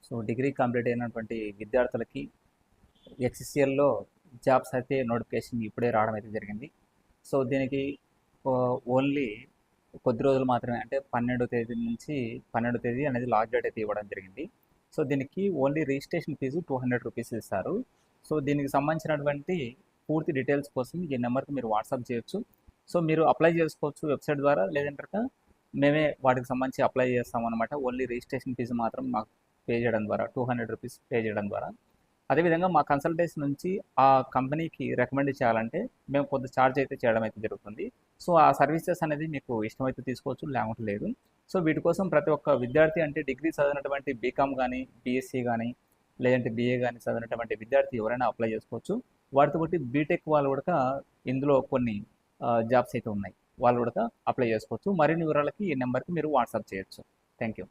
So degree complete అయినటువంటి విద్యార్థులకి హెచ్సిఎల్లో jobs అయితే నోటిఫికేషన్ ఇప్పుడే రావడం అయితే జరిగింది. సో దీనికి ఓన్లీ కొద్ది రోజులు మాత్రమే, అంటే 12వ తేదీ నుంచి 12వ తేదీ అనేది లాస్ట్ డేట్ అయితే ఇవ్వడం జరిగింది. సో దీనికి ఓన్లీ రిజిస్ట్రేషన్ ఫీజు 200 రూపీస్ ఇస్తారు. సో దీనికి సంబంధించినటువంటి పూర్తి డీటెయిల్స్ కోసం ఈ నెంబర్కి మీరు వాట్సాప్ చేయొచ్చు. సో మీరు అప్లై చేసుకోవచ్చు వెబ్సైట్ ద్వారా, లేదంటే కనుక మేమే వాటికి సంబంధించి అప్లై చేస్తాం అనమాట. ఓన్లీ రిజిస్ట్రేషన్ ఫీజు మాత్రం మాకు పే చేయడం ద్వారా 200 రూపీస్ పే చేయడం ద్వారా. అదేవిధంగా మా కన్సల్టేషన్ నుంచి ఆ కంపెనీకి రికమెండ్ చేయాలంటే మేము కొంత ఛార్జ్ అయితే చేయడం అయితే జరుగుతుంది. సో ఆ సర్వీసెస్ అనేది మీకు ఇష్టమైతే తీసుకోవచ్చు, లేకుంటే లేదు. సో వీటి కోసం ప్రతి ఒక్క విద్యార్థి, అంటే డిగ్రీ చదివినటువంటి బీకామ్ కానీ, బీఎస్సీ కానీ, లేదంటే బీఏ కానీ చదివినటువంటి విద్యార్థి ఎవరైనా అప్లై చేసుకోవచ్చు. వాటితో బట్టి బీటెక్ వాళ్ళు కూడా ఇందులో కొన్ని జాబ్స్ అయితే ఉన్నాయి, వాళ్ళు కూడా అప్లై చేసుకోవచ్చు. మరిన్ని వివరాలకి ఈ నెంబర్కి మీరు వాట్సాప్ చేయొచ్చు. Thank you.